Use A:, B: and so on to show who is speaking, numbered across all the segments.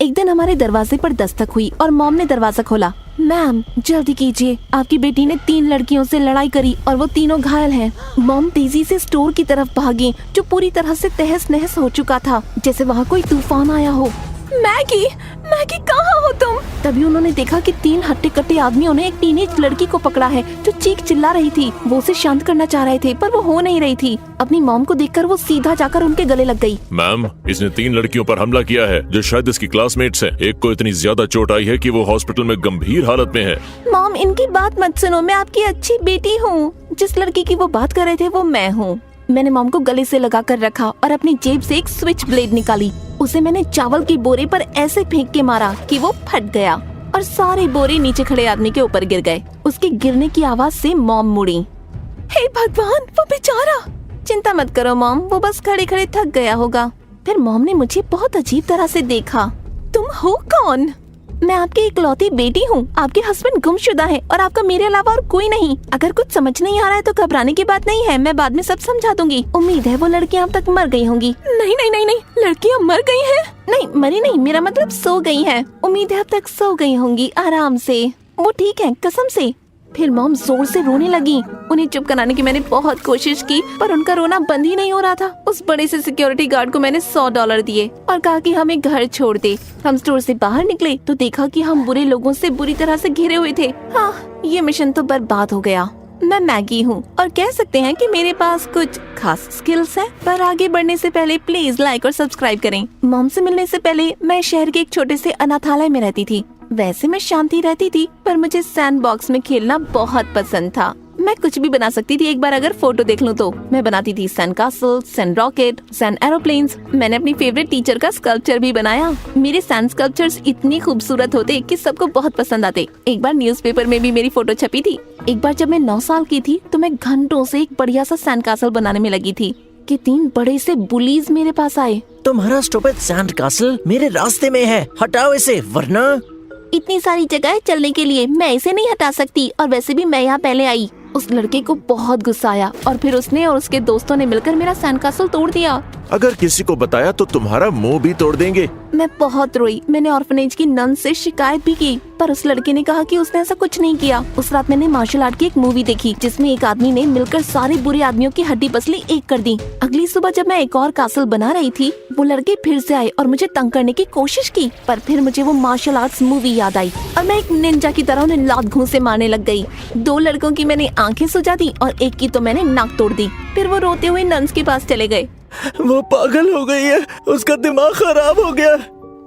A: एक दिन हमारे दरवाजे पर दस्तक हुई और मॉम ने दरवाजा खोला। मैम जल्दी कीजिए, आपकी बेटी ने 3 लड़कियों से लड़ाई करी और वो तीनों घायल हैं। मॉम तेजी से स्टोर की तरफ भागी जो पूरी तरह से तहस नहस हो चुका था, जैसे वहाँ कोई तूफान आया हो। मैगी, मैगी कहाँ हो तुम? तभी उन्होंने देखा कि 3 हट्टे कट्टे आदमियों ने एक टीनेज लड़की को पकड़ा है जो चीख चिल्ला रही थी। वो उसे शांत करना चाह रहे थे पर वो हो नहीं रही थी। अपनी मॉम को देखकर वो सीधा जाकर उनके गले लग गई।
B: मैम, इसने 3 लड़कियों पर हमला किया है जो शायद इसकी क्लासमेट्स हैं। एक को इतनी ज्यादा चोट आई है कि वो हॉस्पिटल में गंभीर हालत में है।
A: मॉम इनकी बात मत सुनो, मैं आपकी अच्छी बेटी हूँ। जिस लड़की की वो बात कर रहे थे वो मैं हूँ। मैंने मॉम को गले से लगा कर रखा और अपनी जेब से एक स्विच ब्लेड निकाली। उसे मैंने चावल की बोरे पर ऐसे फेंक के मारा कि वो फट गया और सारे बोरे नीचे खड़े आदमी के ऊपर गिर गए। उसके गिरने की आवाज से मॉम मुड़ी। हे भगवान, वो बेचारा। चिंता मत करो मॉम, वो बस खड़े खड़े थक गया होगा। फिर मॉम ने मुझे बहुत अजीब तरह से देखा। तुम हो कौन? मैं आपकी इकलौती बेटी हूँ। आपके हस्बैंड गुमशुदा है और आपका मेरे अलावा और कोई नहीं। अगर कुछ समझ नहीं आ रहा है तो घबराने की बात नहीं है, मैं बाद में सब समझा दूंगी। उम्मीद है वो लड़कियाँ अब तक मर गई होंगी। नहीं नहीं नहीं नहीं, लड़कियाँ मर गई हैं? नहीं मरी नहीं, मेरा मतलब सो गई हैं। उम्मीद है अब तक सो गई होंगी आराम से। वो ठीक है कसम से। फिर मॉम जोर से रोने लगी। उन्हें चुप कराने की मैंने बहुत कोशिश की पर उनका रोना बंद ही नहीं हो रहा था। उस बड़े से सिक्योरिटी गार्ड को मैंने $100 दिए और कहा कि हमें घर छोड़ दे। हम स्टोर से बाहर निकले तो देखा कि हम बुरे लोगों से बुरी तरह से घिरे हुए थे। हाँ, ये मिशन तो बर्बाद हो गया। मैं मैगी हूँ और कह सकते हैं कि मेरे पास कुछ खास स्किल्स हैं। पर आगे बढ़ने से पहले प्लीज लाइक और सब्सक्राइब करें। मॉम से मिलने से पहले मैं शहर के एक छोटे से अनाथालय में रहती थी। वैसे मैं शांति रहती थी पर मुझे सैंड बॉक्स में खेलना बहुत पसंद था। मैं कुछ भी बना सकती थी। एक बार अगर फोटो देख लूं तो मैं बनाती थी sand castle, sand rocket, sand aeroplanes. मैंने अपनी फेवरेट टीचर का स्कल्पचर भी बनाया। मेरे सैंड स्कल्पचर्स इतनी खूबसूरत होते कि सबको बहुत पसंद आते। एक बार न्यूज़पेपर में भी मेरी फोटो छपी थी। एक बार जब मैं 9 साल की थी तो मैं घंटों से एक बढ़िया सा सैंड कासल बनाने में लगी थी कि 3 बड़े से बुलीज मेरे पास आए।
C: तुम्हारा स्टूपिड सैंड कासल मेरे रास्ते में है, हटाओ इसे वरना।
A: इतनी सारी जगह चलने के लिए मैं इसे नहीं हटा सकती और वैसे भी मैं यहाँ पहले आई। उस लड़के को बहुत गुस्सा आया और फिर उसने और उसके दोस्तों ने मिलकर मेरा सैंड कासल तोड़ दिया।
B: अगर किसी को बताया तो तुम्हारा मुंह भी तोड़ देंगे।
A: मैं बहुत रोई। मैंने ऑर्फनेज की नन से शिकायत भी की पर उस लड़के ने कहा कि उसने ऐसा कुछ नहीं किया। उस रात मैंने मार्शल आर्ट की एक मूवी देखी जिसमें एक आदमी ने मिलकर सारे बुरे आदमियों की हड्डी पसली एक कर दी। अगली सुबह जब मैं एक और कासल बना रही थी वो लड़के फिर से आए और मुझे तंग करने की कोशिश की। पर फिर मुझे वो मार्शल आर्ट्स मूवी याद आई और मैं एक निंजा की तरह उन्हें लात घूंसे मारने लग गई। 2 लड़कों की मैंने आंखें सुजा दी और एक की तो मैंने नाक तोड़ दी। फिर वो रोते हुए नन्स के पास चले गए।
C: वो पागल हो गई है, उसका दिमाग खराब हो गया।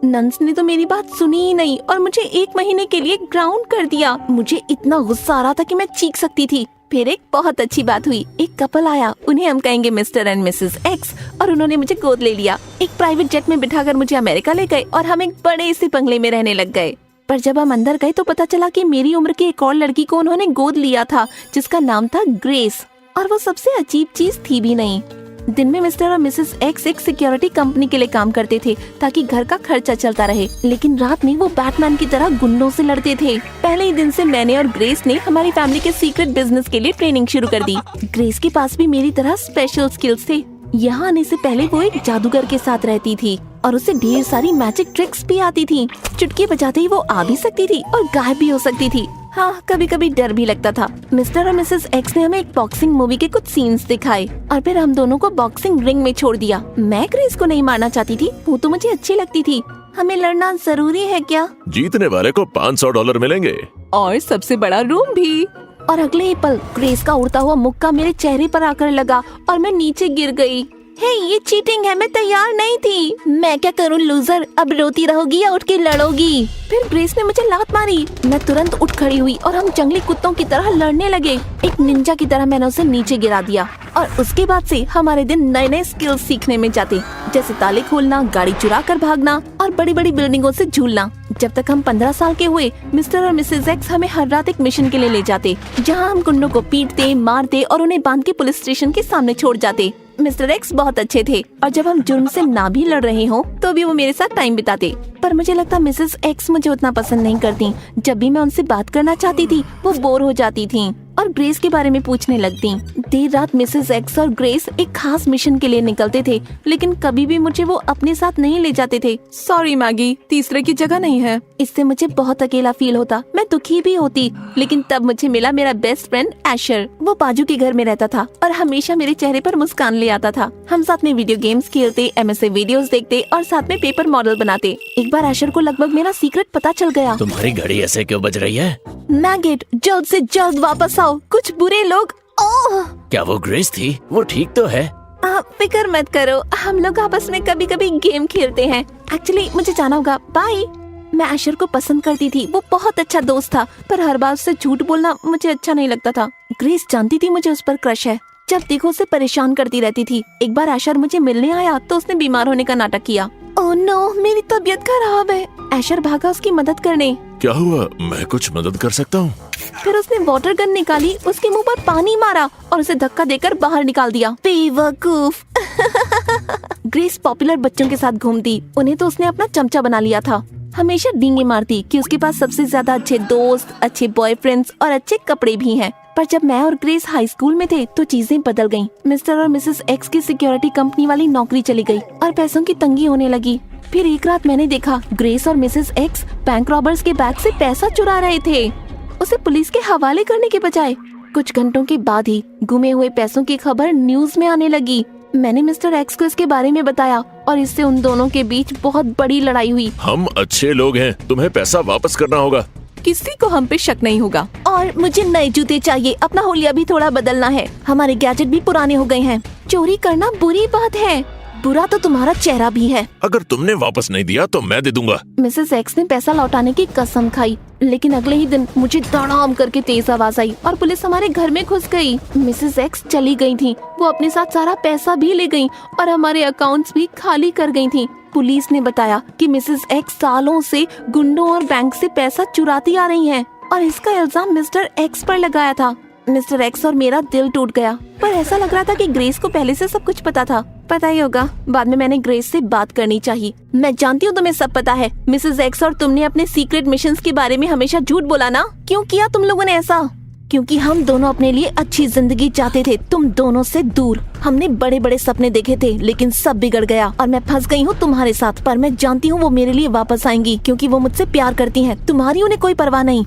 A: नन्स ने तो मेरी बात सुनी ही नहीं और मुझे 1 महीने के लिए ग्राउंड कर दिया। मुझे इतना गुस्सा आ रहा था कि मैं चीख सकती थी। फिर एक बहुत अच्छी बात हुई। एक कपल आया, उन्हें हम कहेंगे मिस्टर एंड मिसेस एक्स, और उन्होंने मुझे गोद ले लिया। एक प्राइवेट जेट में बिठाकर मुझे अमेरिका ले गए और हम एक बड़े से बंगले में रहने लग गए। पर जब हम अंदर गए तो पता चला कि मेरी उम्र की एक और लड़की को उन्होंने गोद लिया था जिसका नाम था ग्रेस। और वो सबसे अजीब चीज थी भी नहीं। दिन में मिस्टर और मिसेस एक्स एक सिक्योरिटी कंपनी के लिए काम करते थे ताकि घर का खर्चा चलता रहे, लेकिन रात में वो बैटमैन की तरह गुंडों से लड़ते थे। पहले ही दिन से मैंने और ग्रेस ने हमारी फैमिली के सीक्रेट बिजनेस के लिए ट्रेनिंग शुरू कर दी। ग्रेस के पास भी मेरी तरह स्पेशल स्किल्स थे। यहाँ आने से पहले वो एक जादूगर के साथ रहती थी और उसे ढेर सारी मैजिक ट्रिक्स भी आती थी। चुटकी बजाते ही वो आ भी सकती थी और गायब भी हो सकती थी। हाँ, कभी कभी डर भी लगता था। मिस्टर और मिसेस एक्स ने हमें एक बॉक्सिंग मूवी के कुछ सीन्स दिखाए और फिर हम दोनों को बॉक्सिंग रिंग में छोड़ दिया। मैं ग्रेस को नहीं मारना चाहती थी, वो तो मुझे अच्छी लगती थी। हमें लड़ना जरूरी है क्या?
B: जीतने वाले को $500 मिलेंगे
A: और सबसे बड़ा रूम भी। और अगले ही पल ग्रेस का उड़ता हुआ मुक्का मेरे चेहरे पर आकर लगा और मैं नीचे गिर गई। हे, ये चीटिंग है, मैं तैयार नहीं थी। मैं क्या करूं लूजर, अब रोती रहोगी या उठ के लड़ोगी? फिर ग्रेस ने मुझे लात मारी। मैं तुरंत उठ खड़ी हुई और हम जंगली कुत्तों की तरह लड़ने लगे। एक निंजा की तरह मैंने उसे नीचे गिरा दिया और उसके बाद से हमारे दिन नए नए स्किल्स सीखने में जाते, जैसे ताले खोलना, गाड़ी चुरा कर भागना और बड़ी बड़ी बिल्डिंगों से झूलना। जब तक हम 15 साल के हुए, मिस्टर और मिसेस एक्स हमें हर रात एक मिशन के लिए ले जाते, जहाँ हम गुंडों को पीटते, मारते और उन्हें बांध के पुलिस स्टेशन के सामने छोड़ जाते। मिस्टर एक्स बहुत अच्छे थे और जब हम जुर्म से ना भी लड़ रहे हो तो भी वो मेरे साथ टाइम बिताते। पर मुझे लगता मिसेस एक्स मुझे उतना पसंद नहीं करती। जब भी मैं उनसे बात करना चाहती थी वो बोर हो जाती थी। और ग्रेस के बारे में पूछने लगती। देर रात मिसेस एक्स और ग्रेस एक खास मिशन के लिए निकलते थे, लेकिन कभी भी मुझे वो अपने साथ नहीं ले जाते थे। सॉरी मैगी, तीसरे की जगह नहीं है। इससे मुझे बहुत अकेला फील होता, मैं दुखी भी होती। लेकिन तब मुझे मिला मेरा बेस्ट फ्रेंड एशर। वो बाजू के घर में रहता था और हमेशा मेरे चेहरे पर मुस्कान ले आता था। हम साथ में वीडियो गेम्स खेलते, MSA वीडियोस देखते और साथ में पेपर मॉडल बनाते। एक बार एशर को लगभग मेरा सीक्रेट पता चल गया।
C: तुम्हारी घड़ी ऐसे क्यों बज रही है?
A: मैगेट, जल्द से जल्द वापस आओ, कुछ बुरे लोग। ओह,
C: क्या वो ग्रेस थी? वो ठीक तो है?
A: फिक्र मत करो, हम लोग आपस में कभी कभी गेम खेलते हैं। एक्चुअली मुझे जाना होगा, बाय। मैं एशर को पसंद करती थी, वो बहुत अच्छा दोस्त था, पर हर बार उससे झूठ बोलना मुझे अच्छा नहीं लगता था। ग्रेस जानती थी मुझे उस पर क्रश है, जब देखो उसे परेशान करती रहती थी। एक बार एशर मुझे मिलने आया तो उसने बीमार होने का नाटक किया। ओह नो, मेरी तबीयत खराब है। एशर भागा उसकी मदद करने।
B: क्या हुआ? मैं कुछ मदद कर सकता हूँ?
A: फिर उसने वाटर गन निकाली, उसके मुंह पर पानी मारा और उसे धक्का देकर बाहर निकाल दिया। बेवकूफ। ग्रेस पॉपुलर बच्चों के साथ घूमती, उन्हें तो उसने अपना चमचा बना लिया था। हमेशा डींगे मारती कि उसके पास सबसे ज्यादा अच्छे दोस्त, अच्छे बॉयफ्रेंड्स और अच्छे कपड़े भी हैं। पर जब मैं और ग्रेस हाई स्कूल में थे तो चीजें बदल गईं। मिस्टर और मिसेस एक्स की सिक्योरिटी कंपनी वाली नौकरी चली गई और पैसों की तंगी होने लगी। फिर एक रात मैंने देखा ग्रेस और मिसेस एक्स बैंक रॉबर्स के बैग से पैसा चुरा रहे थे, उसे पुलिस के हवाले करने के बजाय। कुछ घंटों के बाद ही गुमे हुए पैसों की खबर न्यूज में आने लगी। मैंने मिस्टर एक्स को इसके बारे में बताया और इससे उन दोनों के बीच बहुत बड़ी लड़ाई हुई।
B: हम अच्छे लोग हैं, तुम्हें पैसा वापस करना होगा।
A: किसी को हम पे शक नहीं होगा। और मुझे नए जूते चाहिए, अपना होलिया भी थोड़ा बदलना है, हमारे गैजेट भी पुराने हो गए हैं। चोरी करना बुरी बात है, बुरा तो तुम्हारा चेहरा भी है।
B: अगर तुमने वापस नहीं दिया तो मैं दे दूंगा।
A: मिसेस एक्स ने पैसा लौटाने की कसम खाई, लेकिन अगले ही दिन मुझे धड़ाम करके तेज आवाज आई और पुलिस हमारे घर में घुस गई। मिसेस एक्स चली गई थी, वो अपने साथ सारा पैसा भी ले गई और हमारे अकाउंट्स भी खाली कर गई थी। पुलिस ने बताया कि मिसेस एक्स सालों से गुंडों और बैंक से पैसा चुराती आ रही हैं और इसका इल्जाम मिस्टर एक्स पर लगाया था। मिस्टर एक्स और मेरा दिल टूट गया, पर ऐसा लग रहा था कि ग्रेस को पहले से सब कुछ पता था। पता ही होगा, बाद में मैंने ग्रेस से बात करनी चाहिए। मैं जानती हूँ तुम्हें सब पता है मिसेस एक्स, और तुमने अपने सीक्रेट मिशंस के बारे में हमेशा झूठ बोला ना। क्यों किया तुम लोगों ने ऐसा? क्योंकि हम दोनों अपने लिए अच्छी जिंदगी चाहते थे, तुम दोनों से दूर। हमने बड़े बड़े सपने देखे थे, लेकिन सब बिगड़ गया और मैं फंस गई हूँ तुम्हारे साथ। पर मैं जानती हूँ वो मेरे लिए वापस आएंगी, क्योंकि वो मुझसे प्यार करती हैं। तुम्हारी उन्हें कोई परवाह नहीं।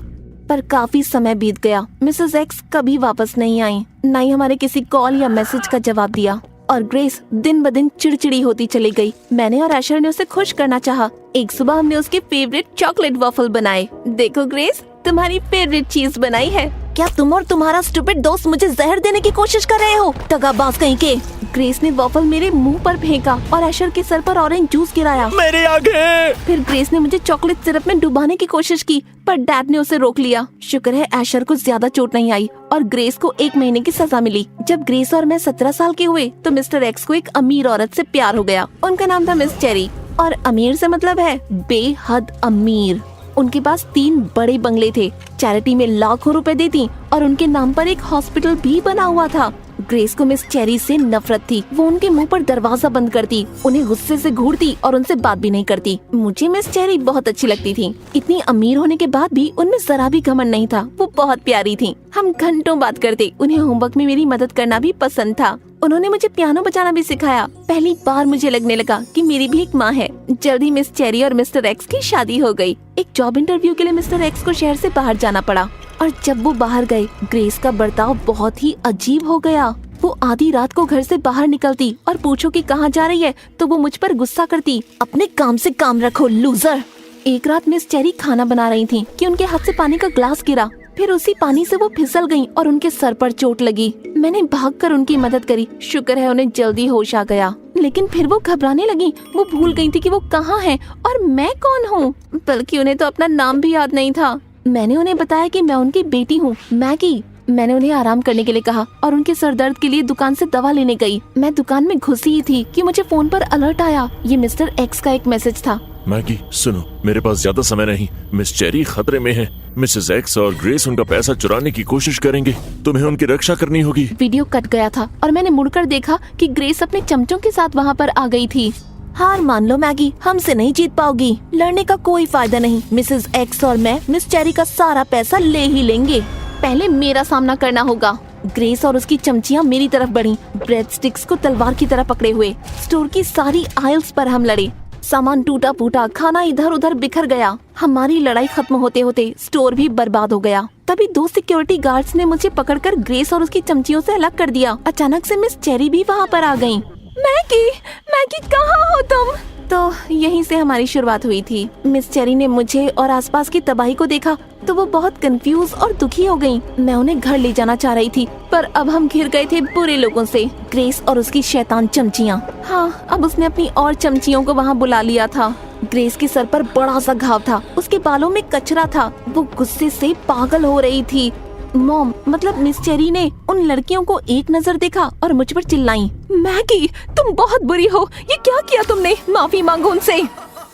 A: पर काफी समय बीत गया, मिसेस एक्स कभी वापस नहीं आई, न ही हमारे किसी कॉल या मैसेज का जवाब दिया। और ग्रेस दिन ब दिन चिड़चिड़ी होती चली गई। मैंने और एशर ने उसे खुश करना चाहा। एक सुबह हमने उसके फेवरेट चॉकलेट वॉफल बनाए। देखो ग्रेस, तुम्हारी फेवरेट चीज बनाई है। क्या तुम और तुम्हारा स्टूपिड दोस्त मुझे जहर देने की कोशिश कर रहे हो, दगाबाज कहीं के? ग्रेस ने वॉफल मेरे मुंह पर फेंका और एशर के सर पर ऑरेंज जूस गिराया।
B: मेरी आंखें!
A: फिर ग्रेस ने मुझे चॉकलेट सिरप में डुबाने की कोशिश की, पर डैड ने उसे रोक लिया। शुक्र है एशर को ज्यादा चोट नहीं आई और ग्रेस को 1 महीने की सजा मिली। जब ग्रेस और मैं 17 साल के हुए तो मिस्टर एक्स को एक अमीर औरत से प्यार हो गया। उनका नाम था मिस चेरी, और अमीर से मतलब है बेहद अमीर। उनके पास 3 बड़े बंगले थे, चैरिटी में लाखों रुपए देती और उनके नाम पर एक हॉस्पिटल भी बना हुआ था। ग्रेस को मिस चेरी से नफरत थी। वो उनके मुंह पर दरवाजा बंद करती, उन्हें गुस्से से घूरती और उनसे बात भी नहीं करती। मुझे मिस चेरी बहुत अच्छी लगती थी। इतनी अमीर होने के बाद भी उनमें जरा भी घमंड नहीं था। वो बहुत प्यारी थी। हम घंटों बात करते। उन्हें होमवर्क में मेरी मदद करना भी पसंद था। उन्होंने मुझे पियानो बजाना भी सिखाया। पहली बार मुझे लगने लगा कि मेरी भी एक माँ है। जल्दी मिस चेरी और मिस्टर एक्स की शादी हो गई। एक जॉब इंटरव्यू के लिए मिस्टर एक्स को शहर से बाहर जाना पड़ा और जब वो बाहर गए, ग्रेस का बर्ताव बहुत ही अजीब हो गया। वो आधी रात को घर से बाहर निकलती और पूछो कि कहाँ जा रही है तो वो मुझ पर गुस्सा करती। अपने काम से काम रखो, लूजर। एक रात मिस चेरी खाना बना रही थी कि उनके हाथ से पानी का ग्लास गिरा। फिर उसी पानी से वो फिसल गईं और उनके सर पर चोट लगी। मैंने भागकर उनकी मदद करी। शुक्र है उन्हें जल्दी होश आ गया, लेकिन फिर वो घबराने लगी। वो भूल गई थी कि वो कहाँ है और मैं कौन हूँ, बल्कि उन्हें तो अपना नाम भी याद नहीं था। मैंने उन्हें बताया कि मैं उनकी बेटी हूँ, मैगी। मैंने उन्हें आराम करने के लिए कहा और उनके सर दर्द के लिए दुकान से दवा लेने गई। मैं दुकान में घुसी ही थी कि मुझे फोन पर अलर्ट आया। ये मिस्टर एक्स का एक मैसेज था।
B: मैगी सुनो, मेरे पास ज्यादा समय नहीं, मिस चेरी खतरे में है। मिसेस एक्स और ग्रेस उनका पैसा चुराने की कोशिश करेंगे, तुम्हें उनकी रक्षा करनी होगी।
A: वीडियो कट गया था और मैंने मुड़कर देखा कि ग्रेस अपने चमचों के साथ वहाँ पर आ गई थी। हार मान लो मैगी, हमसे नहीं जीत पाओगी। लड़ने का कोई फायदा नहीं। मिसेस एक्स और मैं मिस चेरी का सारा पैसा ले ही लेंगे। पहले मेरा सामना करना होगा। ग्रेस और उसकी चमचियां मेरी तरफ बढ़ी, ब्रेड स्टिक्स को तलवार की तरह पकड़े हुए। स्टोर की सारी आयल्स पर हम लड़े। सामान टूटा फूटा, खाना इधर उधर बिखर गया। हमारी लड़ाई खत्म होते होते स्टोर भी बर्बाद हो गया। तभी 2 सिक्योरिटी गार्ड्स ने मुझे पकड़कर ग्रेस और उसकी चमचियों से अलग कर दिया। अचानक से मिस चेरी भी वहाँ पर आ गयी। मैगी कहाँ हो तुम? तो यहीं से हमारी शुरुआत हुई थी। मिस चेरी ने मुझे और आसपास की तबाही को देखा तो वो बहुत कंफ्यूज और दुखी हो गयी। मैं उन्हें घर ले जाना चाह रही थी, पर अब हम घिर गए थे बुरे लोगों से, ग्रेस और उसकी शैतान चमचियाँ। हाँ, अब उसने अपनी और चमचियों को वहाँ बुला लिया था। ग्रेस के सर पर बड़ा सा घाव था, उसके बालों में कचरा था, वो गुस्से से पागल हो रही थी। मॉम, मतलब मिस चेरी ने उन लड़कियों को एक नजर देखा और मुझ पर चिल्लाई, मैगी तुम बहुत बुरी हो, ये क्या किया तुमने? माफी मांगो उनसे।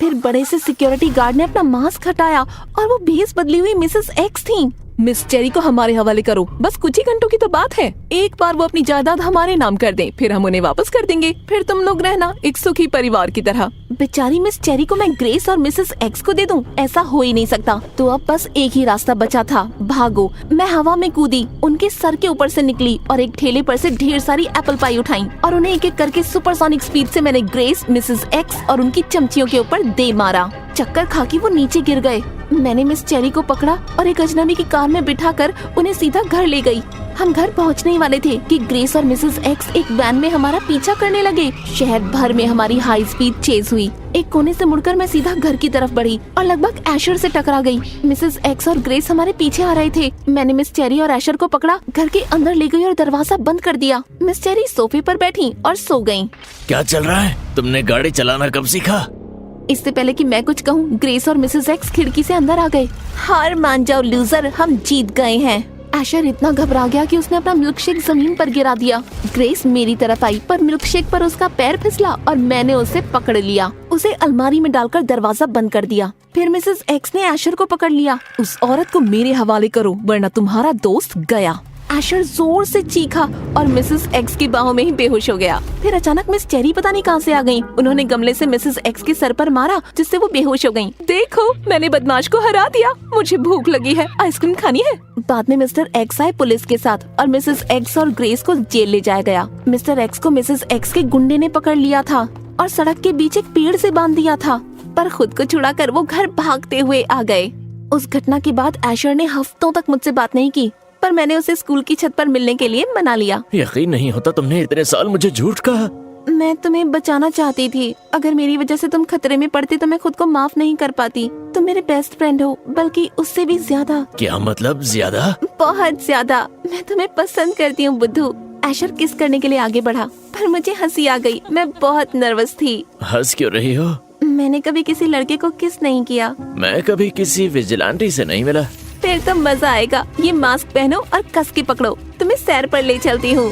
A: फिर बड़े से सिक्योरिटी गार्ड ने अपना मास्क हटाया और वो भेस बदली हुई मिसेस एक्स थी। मिस चेरी को हमारे हवाले करो, बस कुछ ही घंटों की तो बात है। एक बार वो अपनी जायदाद हमारे नाम कर दें, फिर हम उन्हें वापस कर देंगे, फिर तुम लोग रहना एक सुखी परिवार की तरह। बेचारी मिस चेरी को मैं ग्रेस और मिसेस एक्स को दे दूं? ऐसा हो ही नहीं सकता। तो अब बस एक ही रास्ता बचा था, भागो। मैं हवा में कूदी, उनके सर के ऊपर से निकली और एक ठेले पर से ढेर सारी एप्पल पाई उठाई और उन्हें एक एक करके सुपरसोनिक स्पीड से मैंने ग्रेस, मिसेस एक्स और उनकी चमचियों के ऊपर दे मारा। चक्कर खा के वो नीचे गिर गए। मैंने मिस चेरी को पकड़ा और एक अजनबी की कार में बिठाकर उन्हें सीधा घर ले गई। हम घर पहुंचने ही वाले थे कि ग्रेस और मिसेस एक्स एक वैन में हमारा पीछा करने लगे। शहर भर में हमारी हाई स्पीड चेज हुई। एक कोने से मुड़कर मैं सीधा घर की तरफ बढ़ी और लगभग एशर से टकरा गई। मिसेस एक्स और ग्रेस हमारे पीछे आ रहे थे। मैंने मिस चेरी और एशर को पकड़ा, घर के अंदर ले गई और दरवाजा बंद कर दिया। मिस चेरी सोफे पर बैठी और सो गयी।
C: क्या चल रहा है? तुमने गाड़ी चलाना कब सीखा?
A: इससे पहले कि मैं कुछ कहूँ, ग्रेस और मिसेस एक्स खिड़की से अंदर आ गए। हार मान जाओ लूजर, हम जीत गए हैं। एशर इतना घबरा गया कि उसने अपना मिल्कशेक जमीन पर गिरा दिया। ग्रेस मेरी तरफ आई, पर मिल्कशेक पर उसका पैर फिसला और मैंने उसे पकड़ लिया। उसे अलमारी में डालकर दरवाजा बंद कर दिया। फिर मिसेस एक्स ने एशर को पकड़ लिया। उस औरत को मेरे हवाले करो वरना तुम्हारा दोस्त गया। एशर जोर से चीखा और मिसेस एक्स की बाहों में ही बेहोश हो गया। फिर अचानक मिस चेरी पता नहीं कहां से आ गईं। उन्होंने गमले से मिसेस एक्स के सर पर मारा, जिससे वो बेहोश हो गईं। देखो, मैंने बदमाश को हरा दिया, मुझे भूख लगी है, आइसक्रीम खानी है। बाद में मिस्टर एक्स आए पुलिस के साथ और मिसेस एक्स और ग्रेस को जेल ले जाया गया। मिस्टर एक्स को मिसेस एक्स के गुंडे ने पकड़ लिया था और सड़क के बीच एक पेड़ से बांध दिया था, पर खुद को छुड़ाकर वो घर भागते हुए आ गए। उस घटना के बाद एशर ने हफ्तों तक मुझसे बात नहीं की, पर मैंने उसे स्कूल की छत पर मिलने के लिए मना लिया।
C: यकीन नहीं होता तुमने इतने साल मुझे झूठ कहा।
A: मैं तुम्हें बचाना चाहती थी। अगर मेरी वजह से तुम खतरे में पड़ती तो मैं खुद को माफ नहीं कर पाती। तुम मेरे बेस्ट फ्रेंड हो, बल्कि उससे भी ज्यादा।
C: क्या मतलब ज्यादा?
A: बहुत ज्यादा। मैं तुम्हें पसंद करती हूँ बुद्धू। एशर किस करने के लिए आगे बढ़ा, पर मुझे हंसी आ गई। मैं बहुत नर्वस थी।
C: हंस क्यों रही हो?
A: मैंने कभी किसी लड़के को किस नहीं किया।
C: मैं कभी किसी विजिलेंटी से नहीं मिला।
A: फिर तो मजा आएगा। ये मास्क पहनो और कस के पकड़ो, तुम्हें सैर पर ले चलती हूँ।